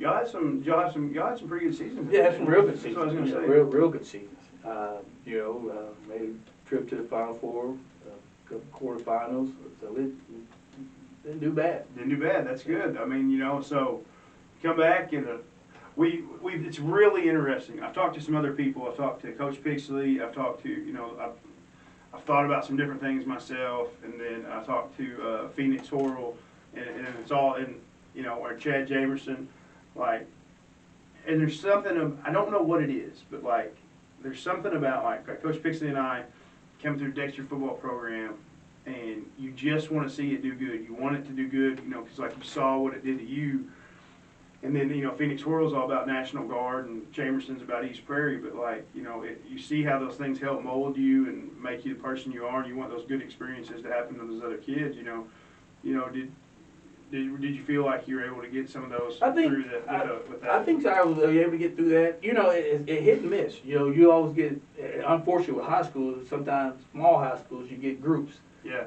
y'all had some pretty good seasons. Yeah, had some real good seasons. That's what I was gonna say. Real good seasons. Made a trip to the Final Four, quarterfinals. So it didn't do bad. Didn't do bad. That's good. I mean, so come back and it's really interesting. I've talked to some other people. I've talked to Coach Pixley. I've talked to I've thought about some different things myself, and then I talked to Phoenix Horrell, and it's all in or Chad Jamerson, like, and there's something I don't know what it is, but like there's something about like Coach Pixley and I came through the Dexter football program, and you just want to see it do good. You want it to do good, because like you saw what it did to you. And then, Phoenix Horrell's all about National Guard, and Jamerson's about East Prairie. But, like, you see how those things help mold you and make you the person you are, and you want those good experiences to happen to those other kids, Did you feel like you were able to get some of those through that, with that? I think so. I was able to get through that. It hit and miss. You always get, unfortunately with high schools, sometimes small high schools, you get groups. Yeah.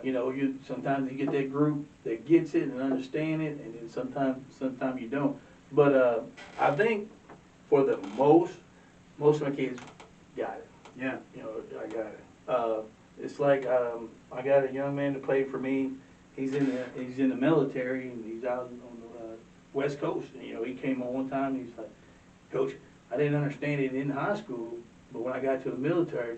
Sometimes you get that group that gets it and understand it, and then sometimes you don't. But I think for the most of my kids got it. Yeah. I got it. It's like I got a young man that played for me. He's in the military, and he's out on the West Coast. And, he came on one time, and he's like, "Coach, I didn't understand it in high school, but when I got to the military,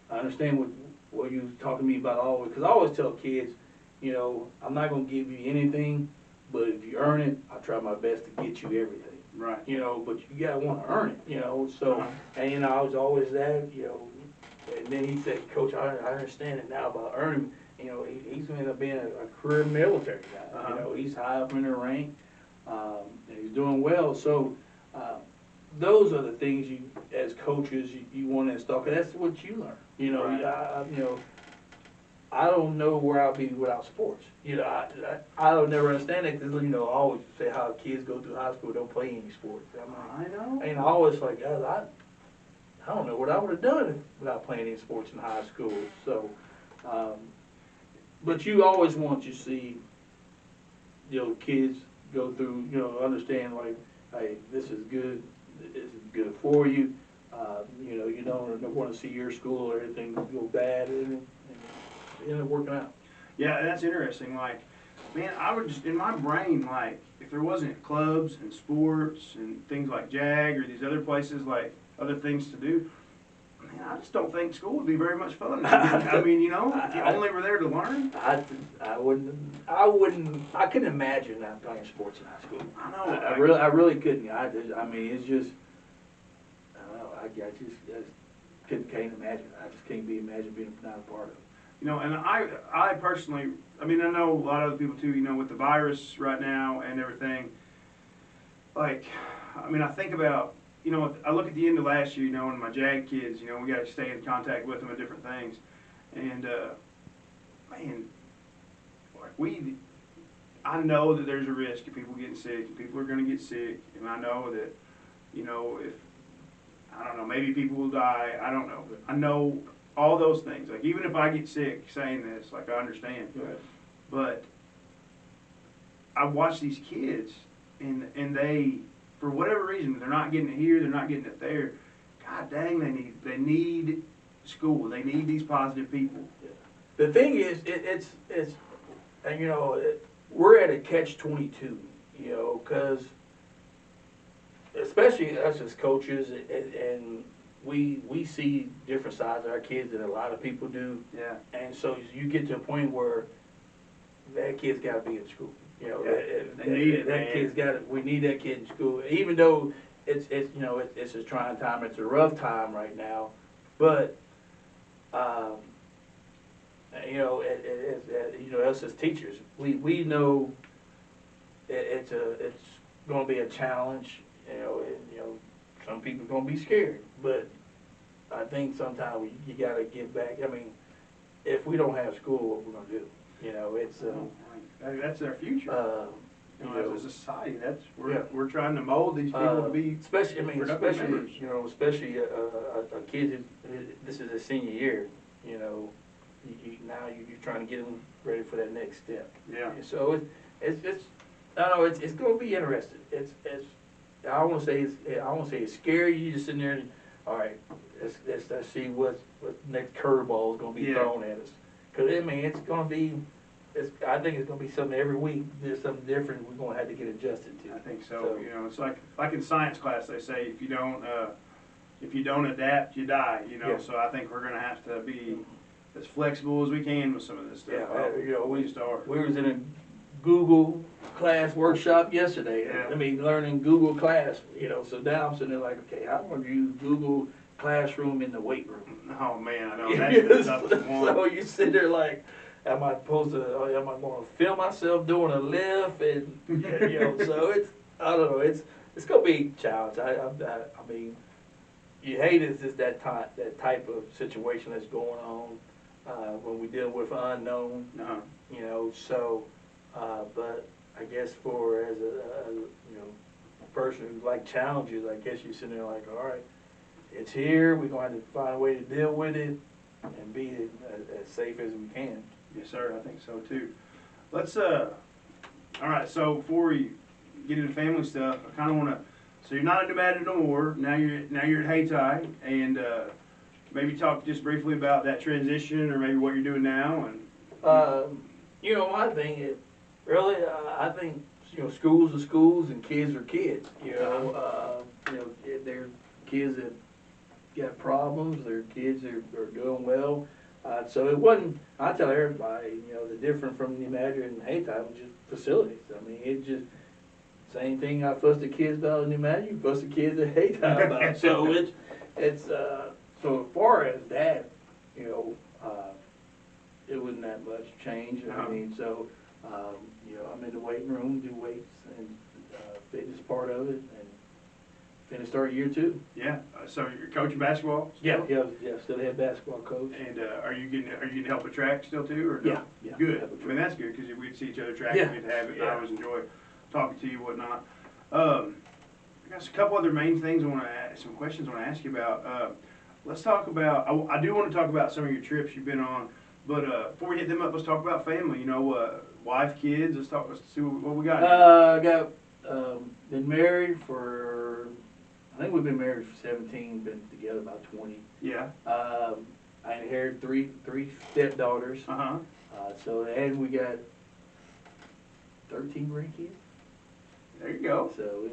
I understand what you was talking to me about always." Because I always tell kids, I'm not going to give you anything, but if you earn it, I'll try my best to get you everything. Right. But you gotta want to earn it. So, and I was always that. And then he said, "Coach, I understand it now about earning." He's going to end up being a career military guy. He's high up in the rank, and he's doing well. So, those are the things you, as coaches, you want to install. Cause that's what you learn. Right. I don't know where I'll be without sports. I don't never understand that because I always say how kids go through high school don't play any sports. I know. And I always like, I don't know what I would have done without playing any sports in high school. So, but you always want to see, kids go through, understand like, hey, this is good. This is good for you. You don't want to see your school or anything go bad and end up working out. Yeah, that's interesting. Like, man, I would just, in my brain, like, if there wasn't clubs and sports and things like JAG or these other places, like, other things to do, man, I just don't think school would be very much fun. I mean, if you only were there to learn. I couldn't imagine not playing sports in high school. I know. I really couldn't. I mean, it's just, I don't know. I just can't imagine. I just can't imagine being not a part of it. And I personally, I mean, I know a lot of other people too, with the virus right now and everything. Like, I mean, I think about, I look at the end of last year, and my JAG kids, we got to stay in contact with them and different things. And, man, like I know that there's a risk of people getting sick, and people are going to get sick. And I know that, if, I don't know, maybe people will die. I don't know. But I know all those things. Like, even if I get sick saying this, like, I understand. Right. But I watch these kids, and they, for whatever reason, they're not getting it here, they're not getting it there. God dang, they need school. They need these positive people. Yeah. The thing is, and we're at a catch-22, because especially us as coaches, and we see different sides of our kids than a lot of people do. Yeah. And so you get to a point where that kid's got to be in school. We need that kid in school, even though it's a trying time, it's a rough time right now, but us as teachers, we know it's going to be a challenge. Some people are going to be scared, but I think sometimes you got to give back. I mean, if we don't have school, what we're going to do? That's their future. As a society, we're trying to mold these people to be especially a kid who this is a senior year. Now you're trying to get them ready for that next step. Yeah. So it's I don't know. It's going to be interesting. I won't say it's scary. You just sitting there and, all right, let's see what next curveball is going to be Yeah. thrown at us. Because I mean, it's going to be, I think it's going to be something every week. There's something different we're going to have to get adjusted to. I think so. You know, it's like in science class, they say if you don't adapt, you die. You know, Yeah. so I think we're gonna have to be as flexible as we can with some of this stuff. Yeah, you know, we just are. We was in a Google class workshop yesterday. Yeah. I mean, learning Google Class, you know, so now I'm sitting there like, okay, how am I going to use Google Classroom in the weight room? Oh man, I know that's the toughest one. So you sit there like, am I going to film myself doing a lift? And, you know, so I don't know, it's going to be a challenge. I mean, you hate it, just that type of situation that's going on when we deal with unknown, Uh-huh. you know, so, but I guess for as a you know, person who like challenges, I guess you're sitting there like, all right, it's here, we're going to have to find a way to deal with it and be as safe as we can. Yes, sir. I think so too. Let's all right. So before we get into family stuff, I kind of want to. So you're not at New Madrid no more. Now you're at Hayti, and maybe talk just briefly about that transition, or maybe what you're doing now. And You know, my thing is really, I think, you know, schools are schools and kids are kids. You know, they're kids that got problems. Their kids are doing well. So it wasn't. I tell everybody, you know, the difference from New Madrid and Hayti was just facilities. I mean, it just same thing I fussed the kids about in New Madrid, you fuss the kids at Hayti about. So it's so as far as that, you know, it wasn't that much change. I mean, so you know, I'm in the weight room, do weights and fitness part of it, and finished our year 2. yeah. So you're coaching basketball. Still? Yeah. Still head basketball coach. And are you getting help with track still too, or no? Yeah. Good. I mean that's good because we'd see each other track. Yeah. We'd have it. And Yeah. I always enjoy talking to you, whatnot. I got a couple other main things I want to ask. Some questions I want to ask you about. Let's talk about. I do want to talk about some of your trips you've been on, but before we hit them up, let's talk about family. You know, wife, kids. Let's see what we got. I got been married for. I think we've been married for 17, been together about 20. Yeah. I inherited three stepdaughters. Uh-huh. So, and we got 13 grandkids. There you go. So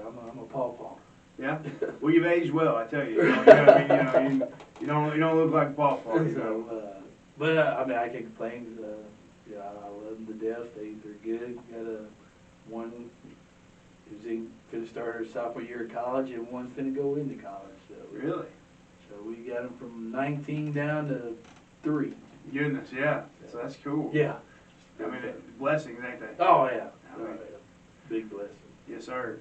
I'm a pawpaw. Yeah. Well, you've aged well, I tell you. You don't look like a pawpaw. You know. So, but I mean, I can't complain. Yeah, I love them to death. They're good. Got one who's gonna start her sophomore year of college, and one's gonna go into college. So Really? So we got them from 19 down to 3. Goodness, yeah. So that's cool. Yeah. I mean, blessings, ain't they? Oh yeah. I mean, Big blessing. Yes, sir.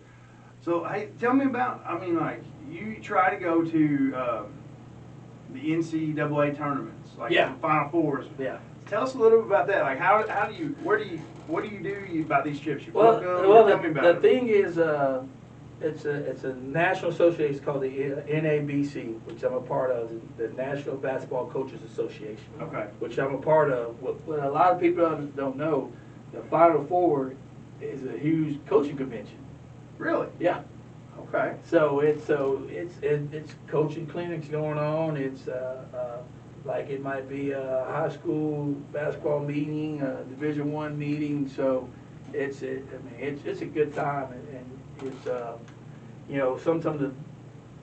So, hey, tell me about. I mean, like you try to go to the NCAA tournaments, like Yeah. the Final Fours. Yeah. Tell us a little bit about that. Like, how do you? What do you do about these trips? You Well, book them? Tell me about the it. thing is, it's a national association. It's called the NABC, which I'm a part of, the National Basketball Coaches Association. Okay. Which I'm a part of. What a lot of people don't know, the Final Four is a huge coaching convention. Really? Yeah. Okay. So it's coaching clinics going on. It's like it might be a high school basketball meeting, a Division I meeting. So it's a good time, and it's you know, sometimes the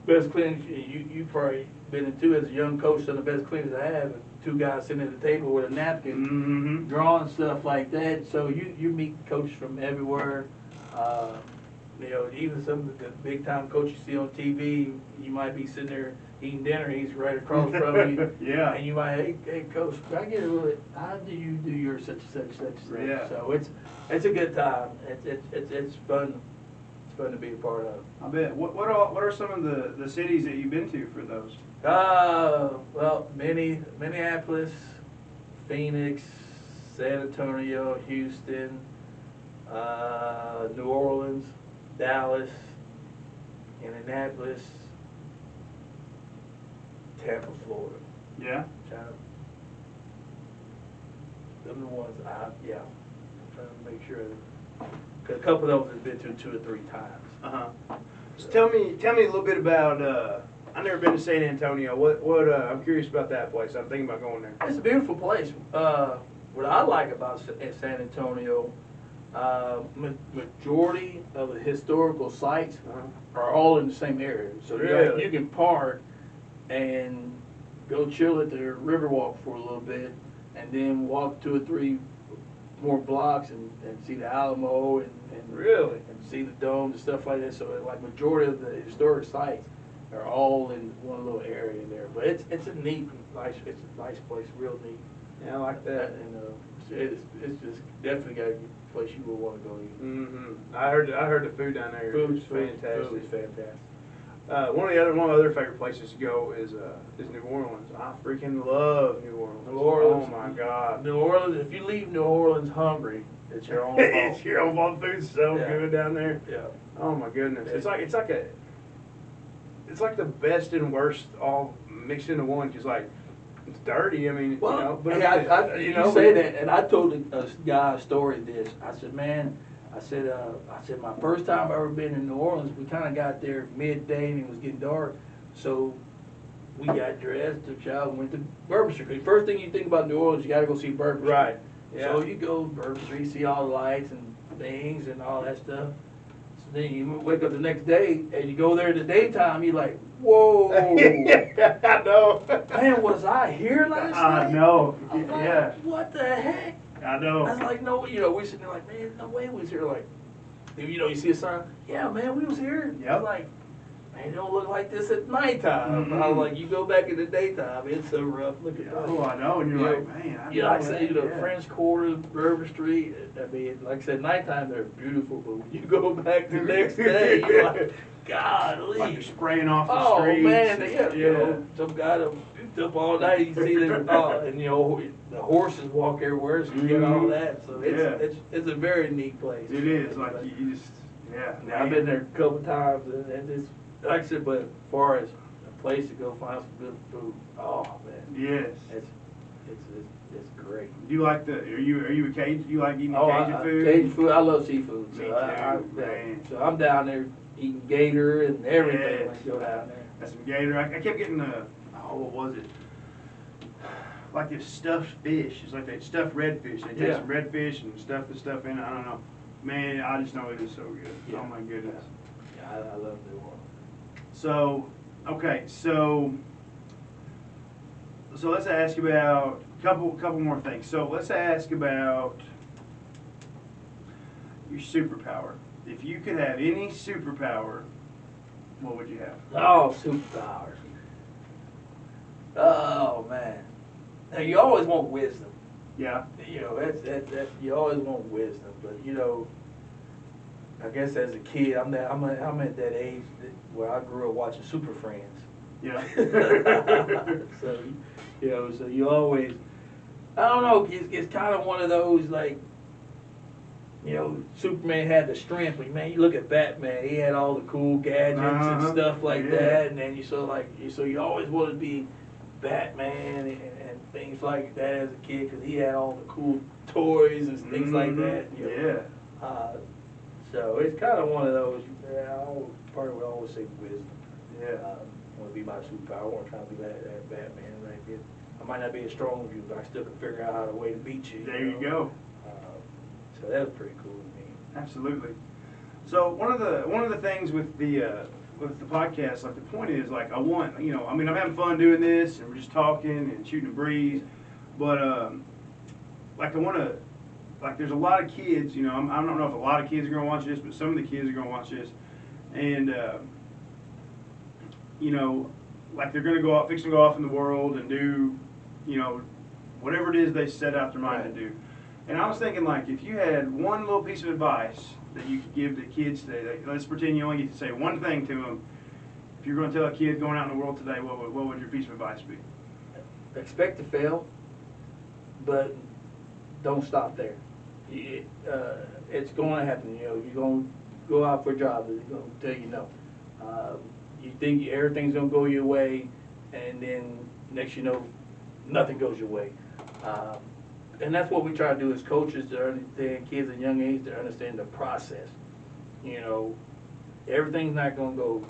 best clinics you probably been into as a young coach. Some of the best clinics I have. 2 guys sitting at the table with a napkin, Mm-hmm. drawing stuff like that. So you meet coaches from everywhere. You know, even some of the big time coaches you see on TV, you might be sitting there eating dinner, he's right across from you. Yeah. And you might, hey coach, can I get a little, how do you do your such and such? Yeah. So it's a good time. It's fun. It's fun to be a part of. I bet. What are some of the cities that you've been to for those? Well, Minneapolis, Phoenix, San Antonio, Houston, New Orleans, Dallas, Indianapolis, Tampa, Florida. Yeah. Those are the ones yeah. I'm trying to make sure. Cause a couple of those have been to 2 or 3 times. Uh-huh. Tell me a little bit about. I've never been to San Antonio. What? I'm curious about that place. I'm thinking about going there. It's a beautiful place. What I like about San Antonio, majority of the historical sites are all in the same area. So Really? you can park and go chill at the Riverwalk for a little bit, and then walk 2 or 3 more blocks and see the Alamo and Really? and see the dome and stuff like that. So like majority of the historic sites are all in one little area there. But it's a neat, it's a nice place, real neat. Yeah, I like that. And it's just definitely got a place you would want to go eat. Mm-hmm. I heard the food down there is fantastic. Food is fantastic. One of the other favorite places to go is New Orleans. I freaking love New Orleans. New Orleans. Oh my God. New Orleans. If you leave New Orleans hungry, it's your own fault. It's your own fault. Food's so Yeah. good down there. Yeah. Oh my goodness. It's like the best and worst all mixed into one. Cause like it's dirty. I mean, Well, you know. But hey, you say that, and I told a guy a story of this. I said, man, I said my first time I ever been in New Orleans, we kind of got there midday and it was getting dark, so we got dressed, took a shower, and went to Bourbon Street. 'Cause the first thing you think about New Orleans, you got to go see Bourbon Street. Right. Yeah. So you go to Bourbon Street, see all the lights and things and all that stuff. So then you wake up the next day and you go there in the daytime, you're like, whoa. I know. Man, was I here last night? I know. I'm like, Yeah. what the heck? I know. I was like, no, we're sitting there like, man, no way we was here. Like, you see a sign? Yeah, man, we was here. Yep. I was like, man, it don't look like this at nighttime. I was like, you go back in the daytime, it's so rough. Look at that. Oh, I know. And you're You like, man, I Yeah, know like I said, that. the French Quarter, Bourbon Street. I mean, like I said, nighttime they're beautiful, but when you go back the next day, you're like, golly. Like you're spraying off the Oh streets. man, some guy that picked up all night. You see them, and the horses walk everywhere, so you get all that. So it's a very neat place. It is like you just Now, I've been there a couple times, and it's like I said, but as far as a place to go find some good food, oh man, Yes. it's great. Do you like are you a Cajun? Do you like eating Cajun food? Cajun food. I love seafood. Me So too, man. So I'm down there eating gator and everything Yes. when I go down there. That's some gator. I kept getting what was it? Like this stuffed fish. It's like that stuffed redfish. They take Yeah. some redfish and stuff the stuff in it. I don't know. Man, I just know it is so good. Yeah. Oh my goodness. Yeah, I love New Orleans. So, okay, so let's ask about a couple more things. So let's ask about your superpower. If you could have any superpower, what would you have? Oh, superpowers. Oh man. Now you always want wisdom. Yeah. That's you always want wisdom, but I guess as a kid, I'm at that age where I grew up watching Super Friends. Yeah. So so you always, I don't know, it's kind of one of those like, Superman had the strength, but man, you look at Batman, he had all the cool gadgets and stuff like that, and then you always wanted to be Batman and things like that as a kid because he had all the cool toys and things like that. Yeah. So it's kind of one of those. Part would always say wisdom. Yeah. I want to be my superpower. I want to try to be that Batman. I might not be as strong as you, but I still can figure out how to way to beat you. There you go. So that was pretty cool to me. Absolutely. So one of the things with the podcast, like the point is like I'm having fun doing this and we're just talking and shooting a breeze, but like I want to, like there's a lot of kids, I don't know if a lot of kids are gonna watch this, but some of the kids are gonna watch this, and like they're gonna go out, fixing to go off in the world and do, whatever it is they set out their mind to do. And I was thinking, like, if you had one little piece of advice that you could give the kids today, like, let's pretend you only get to say one thing to them. If you're going to tell a kid going out in the world today, what would your piece of advice be? Expect to fail, but don't stop there. It's going to happen. You're going to go out for a job, they're going to tell you no. You think everything's going to go your way, and then next you know, nothing goes your way. And that's what we try to do as coaches, to understand kids at a young age, to understand the process. everything's not gonna go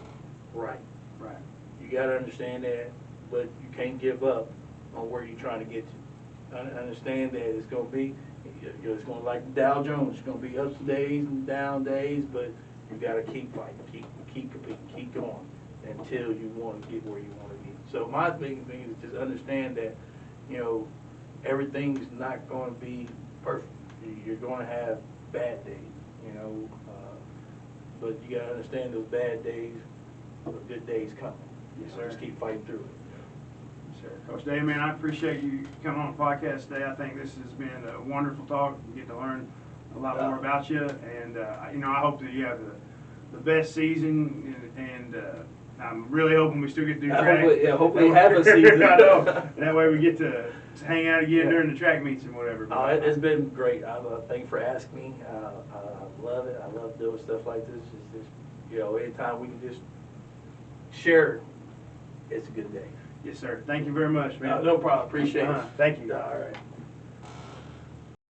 right. Right. You gotta understand that, but you can't give up on where you're trying to get to. Understand that it's gonna be, you know, it's gonna like Dow Jones, it's gonna be ups days and down days, but you gotta keep fighting, keep competing, keep going until you wanna get where you wanna be. So my big thing is just understand that, you know, everything's not gonna be perfect. You're gonna have bad days, you know, but you gotta understand those bad days, good days coming. Yes, So sir. just keep fighting through it. Sir. Coach Dave, man, I appreciate you coming on the podcast today. I think this has been a wonderful talk. We get to learn a lot more about you, and you know, I hope that you have the best season, and I'm really hoping we still get to do track. Hopefully have a season. I know. That way we get to hang out again during the track meets and whatever. It's been great. Thank you for asking me. I love it. I love doing stuff like this. It's just, you know, anytime we can just share, it's a good day. Yes, sir. Thank you very much, man. No problem. Appreciate it. Thank you. All right.